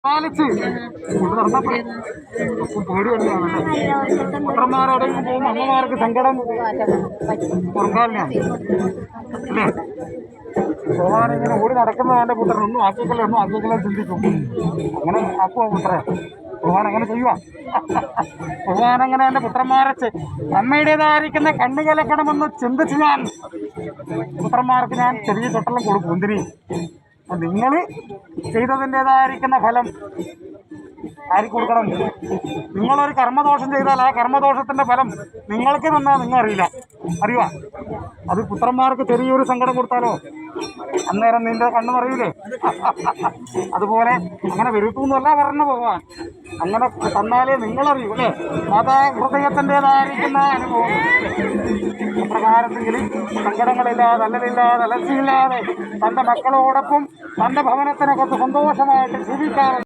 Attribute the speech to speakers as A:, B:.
A: പാലിച്ച് കൊണ്ട് നടന്നപ്പോൾ പേടി തന്നെയാണല്ലേ. പുത്രന്മാരെവിടെയും പോകുമ്പോൾ അമ്മമാർക്ക് സങ്കടം ഉറങ്ങാറിനാണ് അല്ലേ. ഭഗവാനിങ്ങനെ ഓടി നടക്കുന്നവൻ്റെ പുത്രൻ ഒന്നും ആക്കിക്കല്ലേ ചിന്തിക്കും. അങ്ങനെ ആക്കുവാ പുത്രൻ. ഭഗവാൻ അങ്ങനെ ചെയ്യുക. ഭഗവാൻ അങ്ങനെ എൻ്റെ പുത്രന്മാരെ അമ്മയുടേതായിരിക്കുന്ന കണ്ണുകലക്കണമെന്ന് ചിന്തിച്ച് ഞാൻ പുത്രന്മാർക്ക് ഞാൻ ചെറിയ ചൊട്ടെല്ലാം കൊടുക്കും. എന്തിന്? നിങ്ങൾ ചെയ്തതിൻ്റെതായിരിക്കുന്ന ഫലം ആർക്ക് കൊടുക്കണം? നിങ്ങളൊരു കർമ്മദോഷം ചെയ്താൽ ആ കർമ്മദോഷത്തിൻ്റെ ഫലം നിങ്ങൾക്ക് തന്നാൽ നിങ്ങൾ അറിയുക. അത് പുത്രന്മാർക്ക് ചെറിയൊരു സങ്കടം കൊടുത്താലോ അന്നേരം നിന്റെ കണ്ണ് പറയൂലേ. അതുപോലെ അങ്ങനെ വരുത്തുന്നല്ല പറഞ്ഞു പോകാൻ. അങ്ങനെ തന്നാലേ നിങ്ങളറിയൂ അല്ലേ മാതാഹൃദയത്തിൻ്റെതായിരിക്കുന്ന അനുഭവം. അപ്രകാരത്തിൽ സങ്കടങ്ങളില്ലാതെ അല്ലലില്ലാതെ അലർച്ചയില്ലാതെ തൻ്റെ മക്കളോടൊപ്പം തൻ്റെ ഭവനത്തിനകത്ത് സന്തോഷമായിട്ട് ജീവിക്കാറുണ്ട്.